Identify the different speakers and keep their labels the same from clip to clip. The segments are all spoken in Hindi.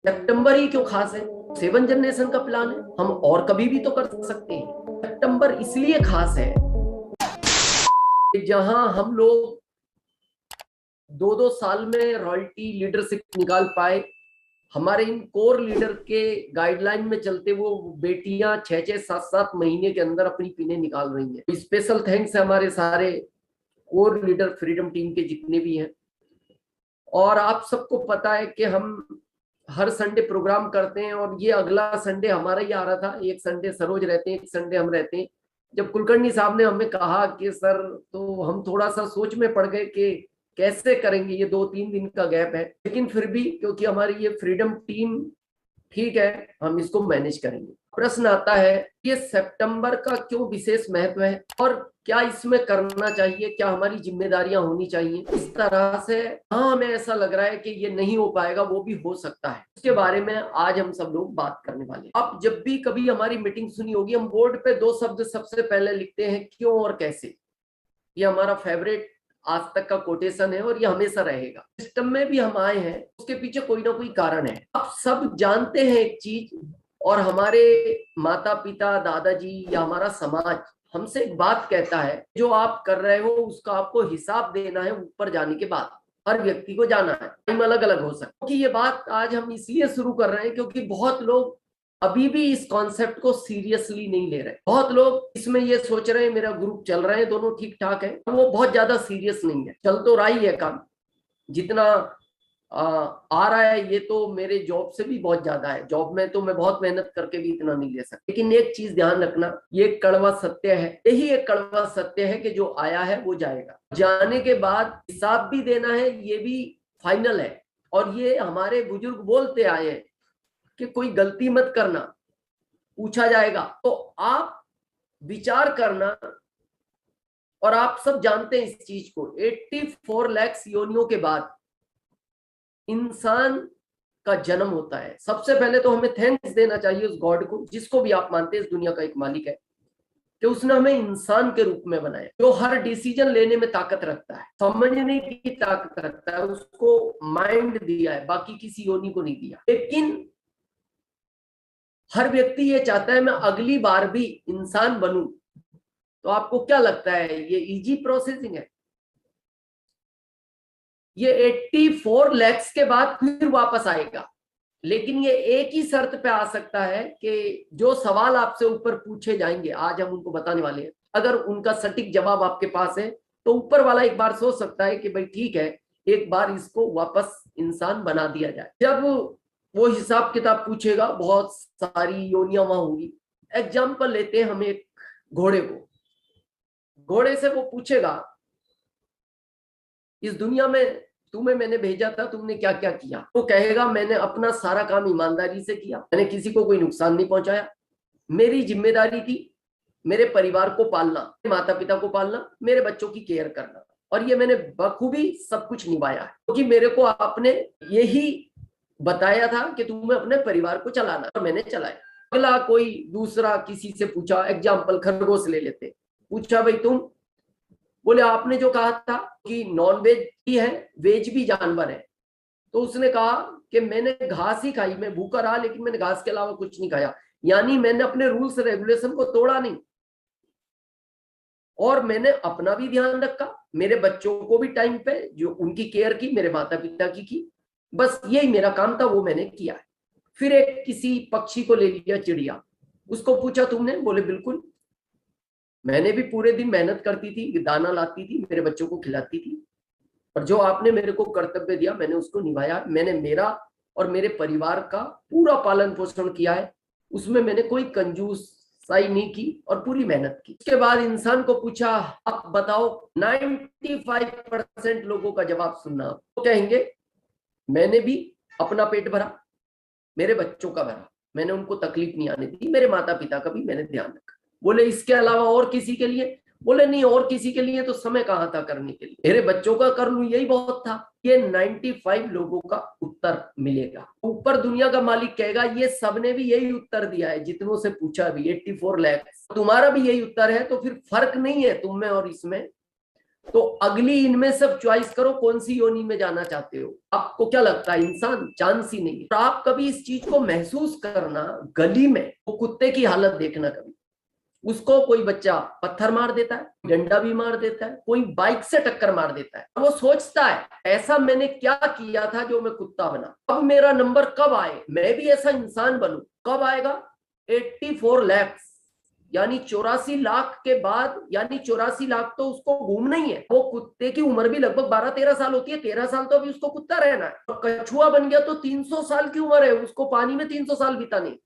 Speaker 1: सितंबर ही क्यों खास है? 7 जनरेशन का प्लान है, हम और कभी भी तो कर सकते हैं। सितंबर इसलिए खास है कि जहां हम लोग 2-2 साल में रॉयल्टी लीडरशिप निकाल पाए, हमारे इन कोर लीडर के गाइडलाइन में चलते वो बेटियां 6-6 7-7 महीने के अंदर अपनी पिने निकाल रही हैं। स्पेशल थैंक्स है हमारे सारे कोर लीडर फ्रीडम टीम के जितने भी हैं। और आप सबको पता है कि हम हर संडे प्रोग्राम करते हैं और ये अगला संडे हमारा ही आ रहा था। एक संडे सरोज रहते हैं, एक संडे हम रहते हैं। जब कुलकर्णी साहब ने हमें कहा कि सर, तो हम थोड़ा सा सोच में पड़ गए कि कैसे करेंगे, ये 2-3 दिन का गैप है, लेकिन फिर भी क्योंकि हमारी ये फ्रीडम टीम ठीक है, हम इसको मैनेज करेंगे। प्रश्न आता है, ये सितंबर का क्यों विशेष महत्व है और क्या इसमें करना चाहिए, क्या हमारी जिम्मेदारियां होनी चाहिए इस तरह से? हाँ, हमें ऐसा लग रहा है कि ये नहीं हो पाएगा, वो भी हो सकता है। उसके बारे में आज हम सब लोग बात करने वाले हैं। अब जब भी कभी हमारी मीटिंग सुनी होगी, हम बोर्ड पे 2 शब्द सबसे पहले लिखते हैं, क्यों और कैसे। ये हमारा फेवरेट आज तक का कोटेशन है और ये हमेशा रहेगा। सिस्टम में भी हम आए हैं, उसके पीछे कोई ना कोई कारण है। आप सब जानते हैं एक चीज, और हमारे माता पिता दादाजी या हमारा समाज हमसे एक बात कहता है, जो आप कर रहे हो उसका आपको हिसाब देना है ऊपर जाने के बाद। हर व्यक्ति को जाना है, टाइम अलग अलग हो सकता है। क्योंकि ये बात आज हम इसलिए शुरू कर रहे हैं क्योंकि बहुत लोग अभी भी इस कॉन्सेप्ट को सीरियसली नहीं ले रहे। बहुत लोग इसमें ये सोच रहे हैं मेरा ग्रुप चल रहे हैं, दोनों ठीक ठाक है, वो बहुत ज्यादा सीरियस नहीं है। चल तो रहा ही है काम, जितना आ रहा है ये तो मेरे जॉब से भी बहुत ज्यादा है। जॉब में तो मैं बहुत मेहनत करके भी इतना नहीं ले सकता। लेकिन एक चीज ध्यान रखना, ये कड़वा सत्य है, यही एक कड़वा सत्य है कि जो आया है वो जाएगा। जाने के बाद हिसाब भी देना है, ये भी फाइनल है। और ये हमारे बुजुर्ग बोलते आए हैं कि कोई गलती मत करना, पूछा जाएगा। तो आप विचार करना, और आप सब जानते हैं इस चीज को, 84 लाख योनियों के बाद इंसान का जन्म होता है। सबसे पहले तो हमें थैंक्स देना चाहिए उस गॉड को, जिसको भी आप मानते हैं इस दुनिया का एक मालिक है, कि उसने हमें इंसान के रूप में बनाया, जो हर डिसीजन लेने में ताकत रखता है, समझने की ताकत रखता है। उसको माइंड दिया है, बाकी किसी योनि को नहीं दिया। लेकिन हर व्यक्ति ये चाहता है मैं अगली बार भी इंसान बनूं। तो आपको क्या लगता है ये इजी प्रोसेसिंग है? ये 84 लैक्स के बाद फिर वापस आएगा, लेकिन ये एक ही शर्त पे आ सकता है कि जो सवाल आपसे ऊपर पूछे जाएंगे, आज हम उनको बताने वाले हैं, अगर उनका सटीक जवाब आपके पास है तो ऊपर वाला एक बार सोच सकता है कि भाई ठीक है, एक बार इसको वापस इंसान बना दिया जाए। जब वो हिसाब किताब पूछेगा, बहुत सारी योनियां वहां होंगी। एग्जाम्पल लेते हैं हम एक घोड़े को। घोड़े से वो पूछेगा, इस दुनिया में तुम्हें मैंने भेजा था, तुमने क्या क्या किया? वो कहेगा मैंने अपना सारा काम ईमानदारी से किया, मैंने किसी को कोई नुकसान नहीं पहुंचाया। मेरी जिम्मेदारी थी मेरे परिवार को पालना, माता पिता को पालना, मेरे बच्चों की केयर करना, और ये मैंने बखूबी सब कुछ निभाया है, क्योंकि मेरे को आपने यही बताया था कि तुम्हें अपने परिवार को चलाना, और मैंने चलाया। अगला कोई दूसरा किसी से पूछा, एग्जाम्पल खरगोश ले लेते, पूछा भाई तुम, बोले आपने जो कहा था कि नॉन वेज भी है, वेज भी जानवर है। तो उसने कहा कि मैंने घास ही खाई, मैं भूखा रहा लेकिन मैंने घास के अलावा कुछ नहीं खाया, यानी मैंने अपने रूल्स रेगुलेशन को तोड़ा नहीं, और मैंने अपना भी ध्यान रखा, मेरे बच्चों को भी टाइम पे जो उनकी केयर की, मेरे माता पिता की। बस यही मेरा काम था, वो मैंने किया है। फिर एक किसी पक्षी को ले लिया, चिड़िया, उसको पूछा तुमने, बोले बिल्कुल, मैंने भी पूरे दिन मेहनत करती थी, दाना लाती थी, मेरे बच्चों को खिलाती थी, और जो आपने मेरे को कर्तव्य दिया मैंने उसको निभाया। मैंने मेरा और मेरे परिवार का पूरा पालन पोषण किया है, उसमें मैंने कोई कंजूसाई नहीं की और पूरी मेहनत की। उसके बाद इंसान को पूछा, अब बताओ, 95% लोगों का जवाब सुनना, वो कहेंगे मैंने भी अपना पेट भरा, मेरे बच्चों का भरा, मैंने उनको तकलीफ नहीं आने दी, मेरे माता पिता का भी मैंने ध्यान रखा। बोले इसके अलावा और किसी के लिए? बोले नहीं, और किसी के लिए तो समय कहाँ था करने के लिए, मेरे बच्चों का कर लूं यही बहुत था। ये 95 लोगों का उत्तर मिलेगा। ऊपर दुनिया का मालिक कहेगा ये सबने भी यही उत्तर दिया है, जितनों से पूछा भी 84 लाख, तुम्हारा भी यही उत्तर है, तो फिर फर्क नहीं है तुम में और इसमें। तो अगली इनमें सब चॉइस करो, कौन सी योनि में जाना चाहते हो। आपको क्या लगता है, इंसान चांस ही नहीं है। तो आप कभी इस चीज को महसूस करना, गली में वो कुत्ते की हालत देखना, कभी उसको कोई बच्चा पत्थर मार देता है, डंडा भी मार देता है, कोई बाइक से टक्कर मार देता है, वो सोचता है ऐसा मैंने क्या किया था जो मैं कुत्ता बना, अब मेरा नंबर कब आए, मैं भी ऐसा इंसान बनूं। कब आएगा? 84 लाख, यानी 84 लाख के बाद, यानी 84 लाख तो उसको घूमना ही है। वो कुत्ते की उम्र भी लगभग 12-13 साल होती है, 13 साल तो अभी उसको कुत्ता रहना है। तो कछुआ बन गया तो 300 साल की उम्र है, उसको पानी में 300 साल बितानी।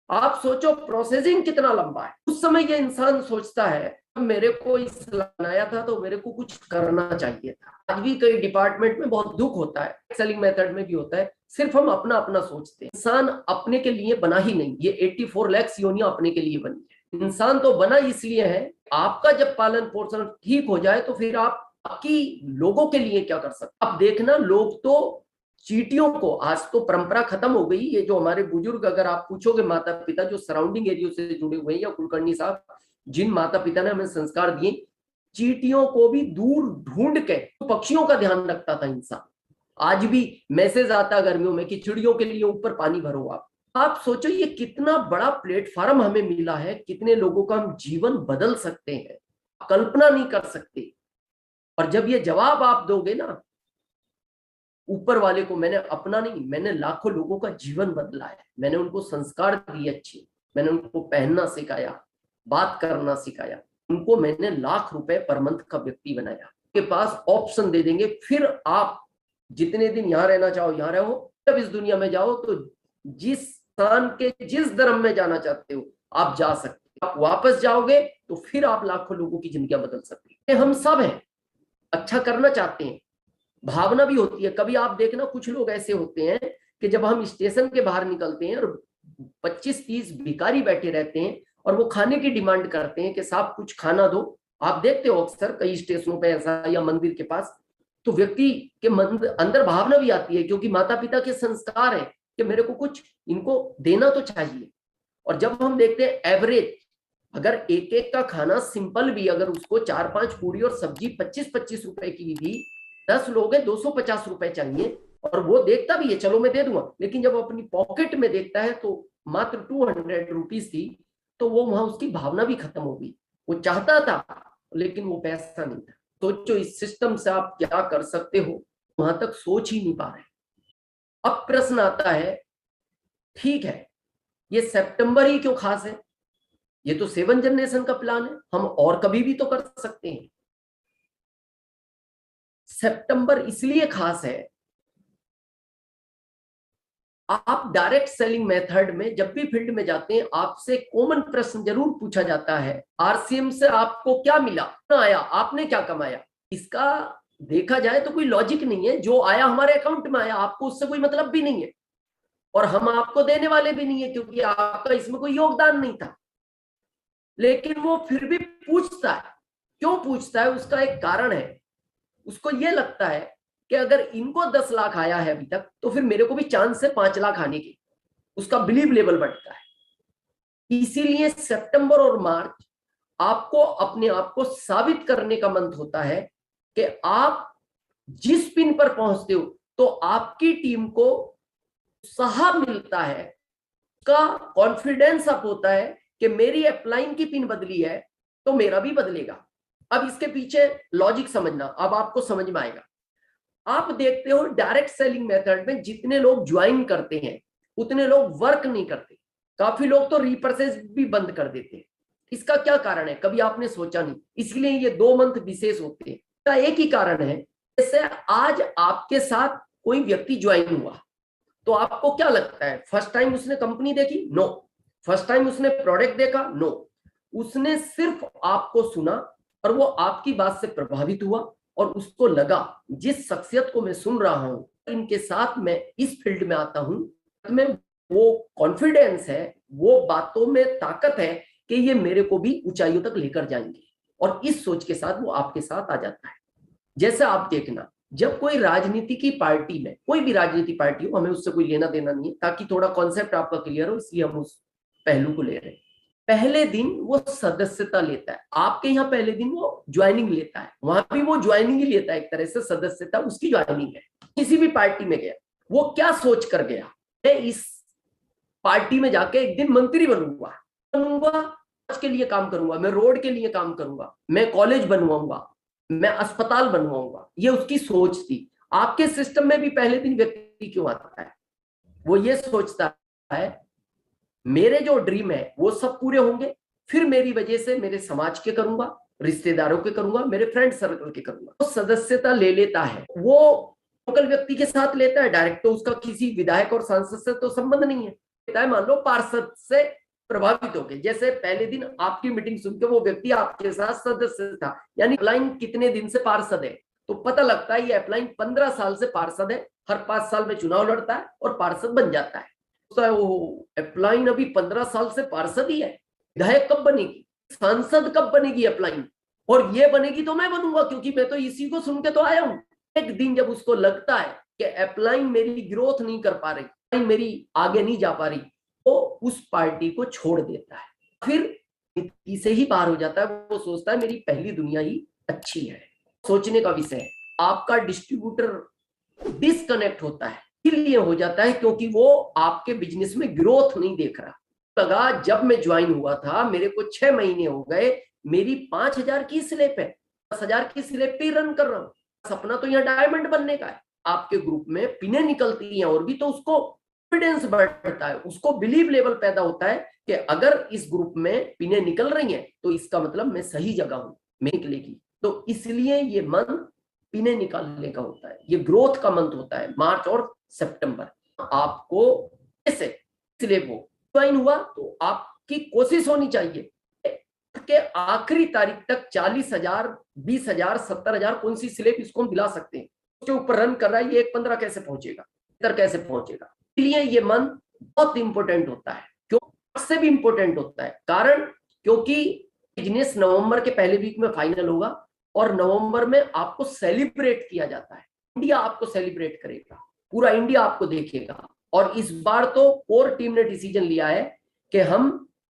Speaker 1: आप सोचो प्रोसेसिंग कितना लंबा है। उस समय ये इंसान सोचता है मेरे को इस बनाया था तो मेरे को कुछ करना चाहिए था। आज भी कई डिपार्टमेंट में बहुत दुख होता है, सेलिंग मेथड में भी होता है, सिर्फ हम अपना अपना सोचते हैं। इंसान अपने के लिए बना ही नहीं, ये 84 लाख योनियां अपने के लिए बनी है। इंसान तो बना इसलिए है, आपका जब पालन पोषण ठीक हो जाए तो फिर आप बाकी लोगों के लिए क्या कर सकते। अब देखना, लोग तो चींटियों को, आज तो परंपरा खत्म हो गई, ये जो हमारे बुजुर्ग, अगर आप पूछोगे माता पिता जो सराउंडिंग एरिया से जुड़े हुए हैं, या कुलकर्णी साहब जिन माता पिता ने हमें संस्कार दिए, चींटियों को भी दूर ढूंढ के पक्षियों का ध्यान रखता था इंसान। आज भी मैसेज आता गर्मियों में कि चिड़ियों के लिए ऊपर पानी भरो। आप सोचो ये कितना बड़ा प्लेटफॉर्म हमें मिला है, कितने लोगों का हम जीवन बदल सकते हैं, कल्पना नहीं कर सकते। और जब ये जवाब आप दोगे ना ऊपर वाले को, मैंने अपना नहीं, मैंने लाखों लोगों का जीवन बदला है, मैंने उनको संस्कार दिए अच्छे, मैंने उनको पहनना सिखाया, बात करना सिखाया, उनको मैंने लाख रुपए पर मंथ का व्यक्ति बनाया। के पास ऑप्शन दे देंगे, फिर आप जितने दिन यहाँ रहना चाहो यहाँ रहो, जब इस दुनिया में जाओ तो जिस स्थान के जिस धर्म में जाना चाहते हो आप जा सकते हो। आप वापस जाओगे तो फिर आप लाखों लोगों की जिंदगी बदल सकते हैं। हम सब हैं, अच्छा करना चाहते हैं, भावना भी होती है। कभी आप देखना कुछ लोग ऐसे होते हैं कि जब हम स्टेशन के बाहर निकलते हैं और 25-30 भिखारी बैठे रहते हैं और वो खाने की डिमांड करते हैं कि साहब कुछ खाना दो। आप देखते हो अक्सर कई स्टेशनों पे ऐसा, या मंदिर के पास, तो व्यक्ति के अंदर भावना भी आती है, क्योंकि माता पिता के संस्कार है कि मेरे को कुछ इनको देना तो चाहिए। और जब हम देखते हैं एवरेज, अगर एक एक का खाना सिंपल भी, अगर उसको 4-5 पूरी और सब्जी 25-25 रुपए की भी, 10 लोग हैं 250 रुपए चाहिए, और वो देखता भी है चलो मैं दे दूंगा, लेकिन जब अपनी पॉकेट में देखता है तो मात्र 200 रुपीज थी, तो वो वहां उसकी भावना भी खत्म हो गई। वो चाहता था लेकिन वो पैसा नहीं था। सोचो इस सिस्टम से आप क्या कर सकते हो, वहां तक सोच ही नहीं पा रहे। अब प्रश्न आता है, ठीक है ये सितंबर ही क्यों खास है, ये तो 7 जनरेशन का प्लान है, हम और कभी भी तो कर सकते हैं। सितंबर इसलिए खास है, आप डायरेक्ट सेलिंग मेथड में जब भी फील्ड में जाते हैं आपसे कॉमन प्रश्न जरूर पूछा जाता है, आरसीएम से आपको क्या मिला, ना आया, आपने क्या कमाया। इसका देखा जाए तो कोई लॉजिक नहीं है, जो आया हमारे अकाउंट में आया, आपको उससे कोई मतलब भी नहीं है, और हम आपको देने वाले भी नहीं है, क्योंकि आपका इसमें कोई योगदान नहीं था। लेकिन वो फिर भी पूछता है। क्यों पूछता है? उसका एक कारण है। उसको ये लगता है कि अगर इनको 10 लाख आया है अभी तक, तो फिर मेरे को भी चांस है 5 लाख आने की। उसका बिलीव लेवल बढ़ता है। इसीलिए सितंबर और मार्च आपको अपने आप को साबित करने का मंथ होता है कि आप जिस पिन पर पहुंचते हो तो आपकी टीम को उत्साह मिलता है, का कॉन्फिडेंस अप होता है कि मेरी अपलाइन की पिन बदली है तो मेरा भी बदलेगा। अब इसके पीछे लॉजिक समझना, अब आपको समझ में आएगा। आप देखते हो डायरेक्ट सेलिंग मेथड में जितने लोग ज्वाइन करते हैं उतने लोग वर्क नहीं करते, काफी लोग तो रीपरचेज भी बंद कर देते हैं। इसका क्या कारण है, कभी आपने सोचा नहीं? इसलिए ये 2 मंथ विशेष होते हैं। इसका एक ही कारण है, जैसे आज आपके साथ कोई व्यक्ति ज्वाइन हुआ तो आपको क्या लगता है, फर्स्ट टाइम उसने कंपनी देखी? नो। फर्स्ट टाइम उसने प्रोडक्ट देखा? नो। उसने सिर्फ आपको सुना और वो आपकी बात से प्रभावित हुआ और उसको लगा जिस शख्सियत को मैं सुन रहा हूं, इनके साथ मैं इस फील्ड में आता हूं, में वो कॉन्फिडेंस है, वो बातों में ताकत है कि ये मेरे को भी ऊंचाइयों तक लेकर जाएंगे, और इस सोच के साथ वो आपके साथ आ जाता है। जैसे आप देखना, जब कोई राजनीति की पार्टी में, कोई भी राजनीति पार्टी हो, हमें उससे कोई लेना देना नहीं है, ताकि थोड़ा कॉन्सेप्ट आपका क्लियर हो, इसलिए हम उस पहलू को ले रहे हैं। पहले दिन वो सदस्यता लेता है, आपके यहाँ पहले दिन वो ज्वाइनिंग लेता है, वहां भी वो ज्वाइनिंग ही लेता है, एक तरह से सदस्यता उसकी ज्वाइनिंग है। किसी भी पार्टी में गया, वो क्या सोच कर गया, मैं इस पार्टी में जाके एक दिन मंत्री बनूंगा, के लिए काम करूंगा, मैं रोड के लिए काम करूंगा, मैं कॉलेज बनवाऊंगा, मैं अस्पताल बनवाऊंगा, ये उसकी सोच थी। आपके सिस्टम में भी पहले दिन व्यक्ति क्यों आता है, वो ये सोचता है मेरे जो ड्रीम है वो सब पूरे होंगे, फिर मेरी वजह से मेरे समाज के करूंगा, रिश्तेदारों के करूंगा, मेरे फ्रेंड सर्कल के करूंगा। वो सदस्यता ले लेता है, वो लोकल व्यक्ति के साथ लेता है, डायरेक्ट तो उसका किसी विधायक और सांसद से तो संबंध नहीं है। मान लो पार्षद से प्रभावित हो गए, जैसे पहले दिन आपकी मीटिंग सुन के वो व्यक्ति आपके साथ सदस्य था, यानी अपलाइन कितने दिन से पार्षद है, तो पता लगता है ये अपलाइन 15 साल से पार्षद है, हर 5 साल में चुनाव लड़ता है और पार्षद बन जाता है। तो वो अपलाइन अभी 15 साल से पार्षद ही है, विधायक कब बनेगी, सांसद कब बनेगी अपलाइन, और ये बनेगी तो मैं बनूंगा, क्योंकि मैं तो इसी को सुन के तो आया हूं। एक दिन जब उसको लगता है कि अपलाइन मेरी ग्रोथ नहीं कर पा रही, मेरी आगे नहीं जा पा रही, तो उस पार्टी को छोड़ देता है, फिर नीति से ही पार हो जाता है। वो सोचता है मेरी पहली दुनिया ही अच्छी है। सोचने का विषय है। आपका डिस्ट्रीब्यूटर डिस्कनेक्ट होता है, इसलिए हो जाता है क्योंकि वो आपके बिजनेस में ग्रोथ नहीं देख रहा। लगा जब मैं ज्वाइन हुआ था, मेरे को 6 महीने हो गए, मेरी 5,000 की स्लिप है, 10,000 की स्लिप पे रन कर रहा हूँ, सपना तो यहाँ डायमंड बनने का है। आपके ग्रुप में पिने निकलती हैं और भी, तो उसको कॉन्फिडेंस बढ़ता है, उसको बिलीव लेवल पैदा होता है कि अगर इस ग्रुप में पिने निकल रही हैं तो इसका मतलब मैं सही जगह हूं, मैं निकलेगी। तो इसलिए ये मंथ पिने निकालने का होता है, ये ग्रोथ का मंथ होता है, मार्च और सितंबर। आपको ऐसे स्लेब हो ज्वाइन हुआ तो आपकी कोशिश होनी चाहिए कि आखिरी तारीख तक 40,000, 20,000, 70,000 कौन सी स्लेब इसको हम दिला सकते हैं, उसके ऊपर रन कर रहा है, ये 15 कैसे पहुंचेगा, कैसे पहुंचेगा। इसलिए ये मंथ बहुत इंपॉर्टेंट होता है, क्यों से भी इंपॉर्टेंट होता है, कारण क्योंकि बिजनेस नवंबर के पहले वीक में फाइनल होगा और नवंबर में आपको सेलिब्रेट किया जाता है, इंडिया आपको सेलिब्रेट करेगा, पूरा इंडिया आपको देखेगा। और इस बार तो कोर टीम ने डिसीजन लिया है कि हम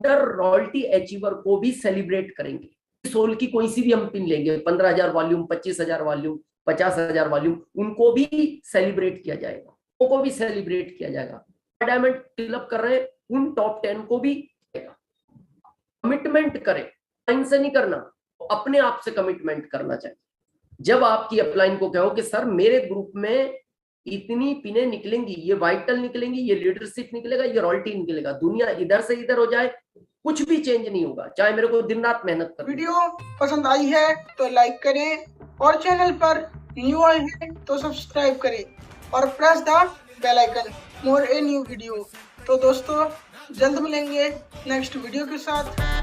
Speaker 1: रॉयल्टी अचीवर को भी सेलिब्रेट करेंगे। सोल की कोई सी भी हम पिन लेंगे, 15,000 वॉल्यूम, 25,000 वॉल्यूम, 50,000 वॉल्यूम, उनको भी सेलिब्रेट किया जाएगा, को भी सेलिब्रेट किया जाएगा। डायमंड क्लब कर रहे हैं उन टॉप 10 को भी कमिटमेंट करें, लाइन से नहीं करना, अपने आप से कमिटमेंट करना चाहिए। जब आपकी अपलाइन को कहो कि सर मेरे ग्रुप में इतनी पिने निकलेंगी, ये वाइटल निकलेंगी, ये लीडरशिप निकलेगा, ये रॉयल्टी निकलेगा, दुनिया इधर से इधर हो जाए कुछ भी चेंज नहीं होगा, चाहे मेरे को दिन रात मेहनत कर।
Speaker 2: वीडियो पसंद आई है तो लाइक करें और चैनल पर न्यू आए हैं तो सब्सक्राइब करें और press the bell icon more a new video. तो दोस्तों जल्द मिलेंगे नेक्स्ट वीडियो के साथ।